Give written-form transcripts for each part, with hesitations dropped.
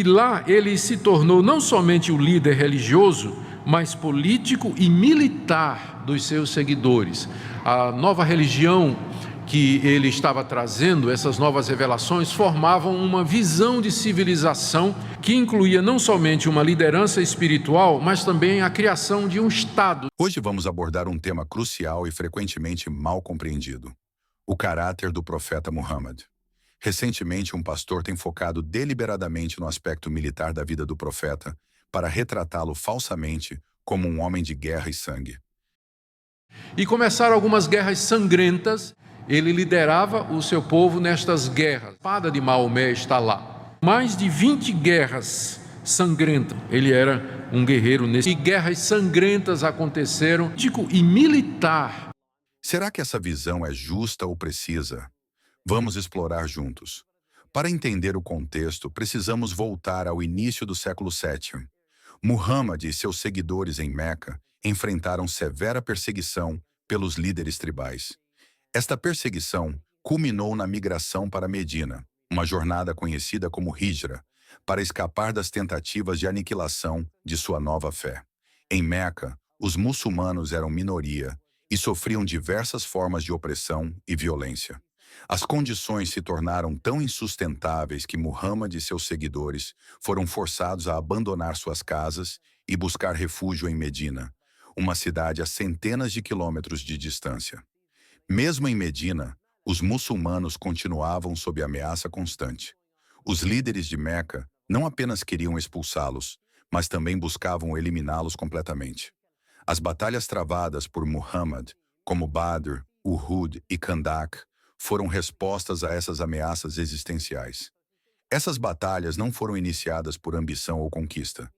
E lá ele se tornou não somente o líder religioso, mas político e militar dos seus seguidores. A nova religião que ele estava trazendo, essas novas revelações, formavam uma visão de civilização que incluía não somente uma liderança espiritual, mas também a criação de um Estado. Hoje vamos abordar um tema crucial e frequentemente mal compreendido: o caráter do profeta Muhammad. Recentemente, um pastor tem focado deliberadamente no aspecto militar da vida do profeta para retratá-lo falsamente como um homem de guerra e sangue. E começaram algumas guerras sangrentas. Ele liderava o seu povo nestas guerras. A espada de Maomé está lá. Mais de 20 guerras sangrentas. Ele era um guerreiro nesse. E guerras sangrentas aconteceram, político e militar. Será que essa visão é justa ou precisa? Vamos explorar juntos. Para entender o contexto, precisamos voltar ao início do século VII. Muhammad e seus seguidores em Meca enfrentaram severa perseguição pelos líderes tribais. Esta perseguição culminou na migração para Medina, uma jornada conhecida como Hijra, para escapar das tentativas de aniquilação de sua nova fé. Em Meca, os muçulmanos eram minoria e sofriam diversas formas de opressão e violência. As condições se tornaram tão insustentáveis que Muhammad e seus seguidores foram forçados a abandonar suas casas e buscar refúgio em Medina, uma cidade a centenas de quilômetros de distância. Mesmo em Medina, os muçulmanos continuavam sob ameaça constante. Os líderes de Meca não apenas queriam expulsá-los, mas também buscavam eliminá-los completamente. As batalhas travadas por Muhammad, como Badr, Uhud e Khandak, foram respostas a essas ameaças existenciais. Essas batalhas não foram iniciadas por ambição ou conquista,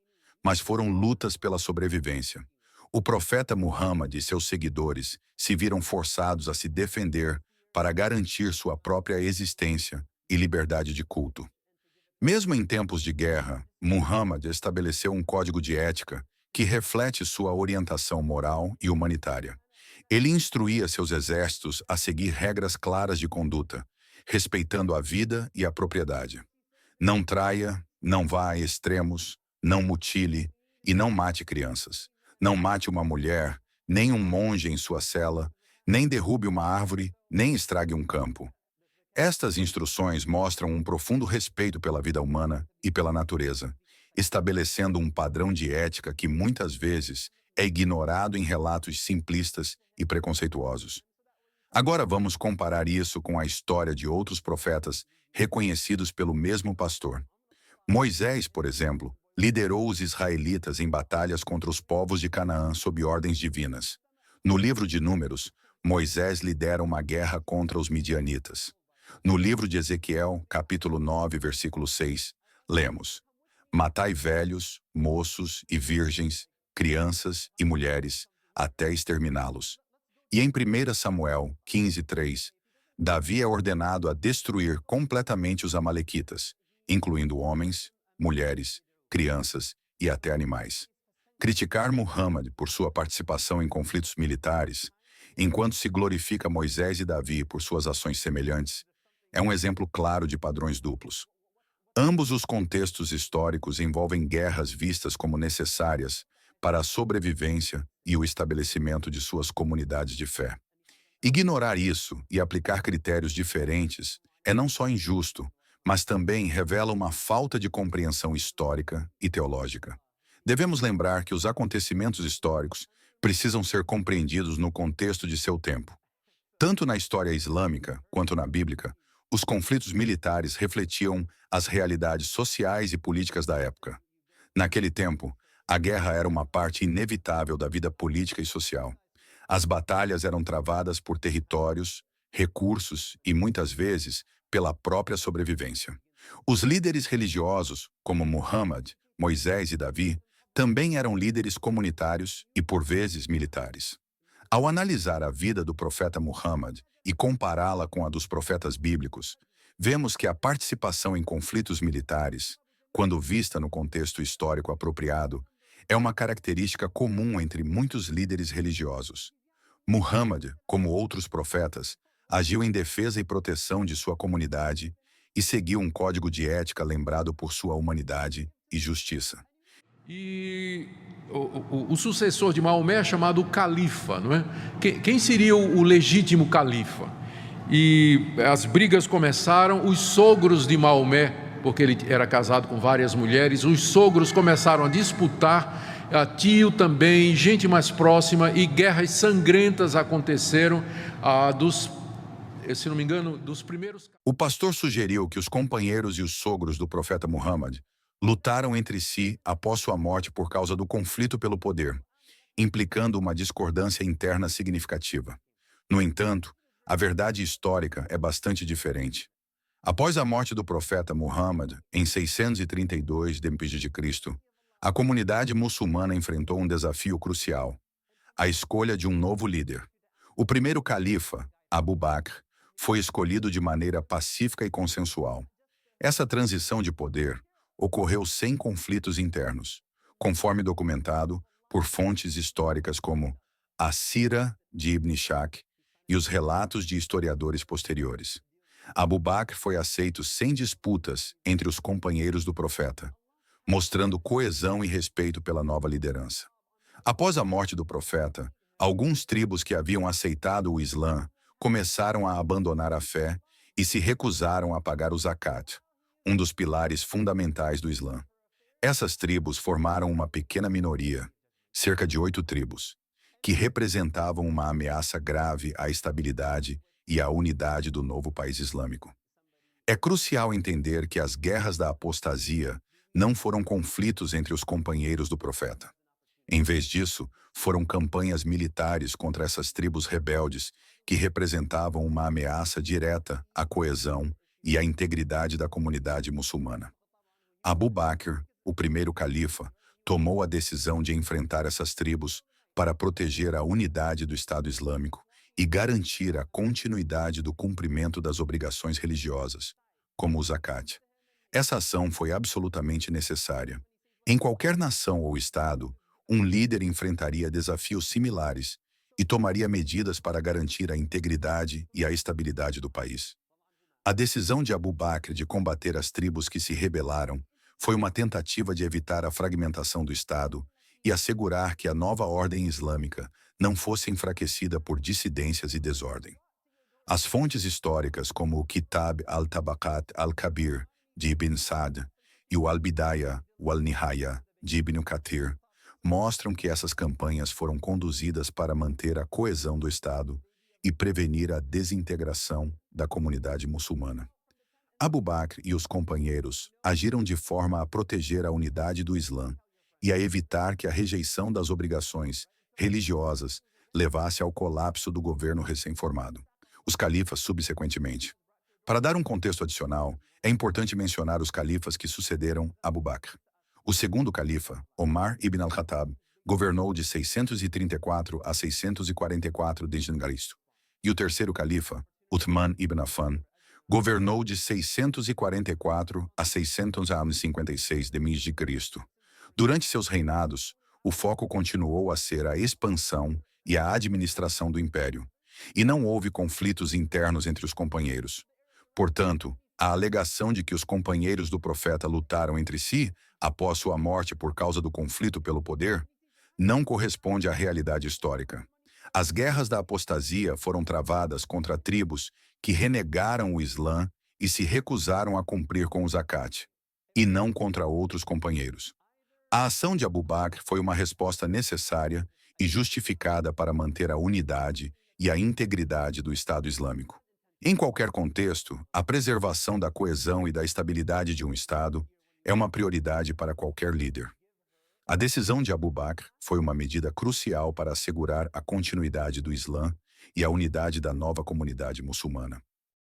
mas foram lutas pela sobrevivência. O profeta Muhammad e seus seguidores se viram forçados a se defender para garantir sua própria existência e liberdade de culto. Mesmo em tempos de guerra, Muhammad estabeleceu um código de ética que reflete sua orientação moral e humanitária. Ele instruía seus exércitos a seguir regras claras de conduta, respeitando a vida e a propriedade. Não traia, não vá a extremos, não mutile e não mate crianças. Não mate uma mulher, nem um monge em sua cela, nem derrube uma árvore, nem estrague um campo. Estas instruções mostram um profundo respeito pela vida humana e pela natureza, estabelecendo um padrão de ética que muitas vezes é ignorado em relatos simplistas e preconceituosos. Agora vamos comparar isso com a história de outros profetas reconhecidos pelo mesmo pastor. Moisés, por exemplo, liderou os israelitas em batalhas contra os povos de Canaã sob ordens divinas. No livro de Números, Moisés lidera uma guerra contra os midianitas. No livro de Ezequiel, capítulo 9, versículo 6, lemos: Matai velhos, moços e virgens, crianças e mulheres, até exterminá-los. E em 1 Samuel 15:3, Davi é ordenado a destruir completamente os amalequitas, incluindo homens, mulheres, crianças e até animais. Criticar Muhammad por sua participação em conflitos militares, enquanto se glorifica Moisés e Davi por suas ações semelhantes, é um exemplo claro de padrões duplos. Ambos os contextos históricos envolvem guerras vistas como necessárias para a sobrevivência e o estabelecimento de suas comunidades de fé. Ignorar isso e aplicar critérios diferentes é não só injusto, mas também revela uma falta de compreensão histórica e teológica. Devemos lembrar que os acontecimentos históricos precisam ser compreendidos no contexto de seu tempo. Tanto na história islâmica quanto na bíblica, os conflitos militares refletiam as realidades sociais e políticas da época. Naquele tempo, a guerra era uma parte inevitável da vida política e social. As batalhas eram travadas por territórios, recursos e, muitas vezes, pela própria sobrevivência. Os líderes religiosos, como Muhammad, Moisés e Davi, também eram líderes comunitários e, por vezes, militares. Ao analisar a vida do profeta Muhammad e compará-la com a dos profetas bíblicos, vemos que a participação em conflitos militares, quando vista no contexto histórico apropriado, é uma característica comum entre muitos líderes religiosos. Muhammad, como outros profetas, agiu em defesa e proteção de sua comunidade e seguiu um código de ética lembrado por sua humanidade e justiça. E o sucessor de Maomé é chamado califa, não é? Quem seria o legítimo califa? E as brigas começaram, os sogros de Maomé, porque ele era casado com várias mulheres, os sogros começaram a disputar, tio também, gente mais próxima, e guerras sangrentas aconteceram, se não me engano, dos primeiros... O pastor sugeriu que os companheiros e os sogros do profeta Muhammad lutaram entre si após sua morte por causa do conflito pelo poder, implicando uma discordância interna significativa. No entanto, a verdade histórica é bastante diferente. Após a morte do profeta Muhammad, em 632 d.C., a comunidade muçulmana enfrentou um desafio crucial: a escolha de um novo líder. O primeiro califa, Abu Bakr, foi escolhido de maneira pacífica e consensual. Essa transição de poder ocorreu sem conflitos internos, conforme documentado por fontes históricas como a Sira de Ibn Ishaq e os relatos de historiadores posteriores. Abu Bakr foi aceito sem disputas entre os companheiros do profeta, mostrando coesão e respeito pela nova liderança. Após a morte do profeta, alguns tribos que haviam aceitado o Islã começaram a abandonar a fé e se recusaram a pagar o zakat, um dos pilares fundamentais do Islã. Essas tribos formaram uma pequena minoria, cerca de 8 tribos, que representavam uma ameaça grave à estabilidade e à unidade do novo país islâmico. É crucial entender que as guerras da apostasia não foram conflitos entre os companheiros do profeta. Em vez disso, foram campanhas militares contra essas tribos rebeldes que representavam uma ameaça direta à coesão e à integridade da comunidade muçulmana. Abu Bakr, o primeiro califa, tomou a decisão de enfrentar essas tribos para proteger a unidade do Estado Islâmico e garantir a continuidade do cumprimento das obrigações religiosas, como o zakat. Essa ação foi absolutamente necessária. Em qualquer nação ou Estado, um líder enfrentaria desafios similares e tomaria medidas para garantir a integridade e a estabilidade do país. A decisão de Abu Bakr de combater as tribos que se rebelaram foi uma tentativa de evitar a fragmentação do Estado e assegurar que a nova ordem islâmica não fosse enfraquecida por dissidências e desordem. As fontes históricas como o Kitab al-Tabaqat al-Kabir, de Ibn Sa'd, e o Al-Bidaya wal-Nihaya, de Ibn Kathir, mostram que essas campanhas foram conduzidas para manter a coesão do Estado e prevenir a desintegração da comunidade muçulmana. Abu Bakr e os companheiros agiram de forma a proteger a unidade do Islã e a evitar que a rejeição das obrigações religiosas levasse ao colapso do governo recém-formado. Os califas subsequentemente. Para dar um contexto adicional, é importante mencionar os califas que sucederam Abu Bakr. O segundo califa, Omar ibn al-Khattab, governou de 634 a 644 d.C. E o terceiro califa, Uthman ibn Affan, governou de 644 a 656 d.C. Durante seus reinados, o foco continuou a ser a expansão e a administração do império, e não houve conflitos internos entre os companheiros. Portanto, a alegação de que os companheiros do profeta lutaram entre si após sua morte por causa do conflito pelo poder não corresponde à realidade histórica. As guerras da apostasia foram travadas contra tribos que renegaram o Islã e se recusaram a cumprir com o zakat, e não contra outros companheiros. A ação de Abu Bakr foi uma resposta necessária e justificada para manter a unidade e a integridade do Estado Islâmico. Em qualquer contexto, a preservação da coesão e da estabilidade de um Estado é uma prioridade para qualquer líder. A decisão de Abu Bakr foi uma medida crucial para assegurar a continuidade do Islã e a unidade da nova comunidade muçulmana.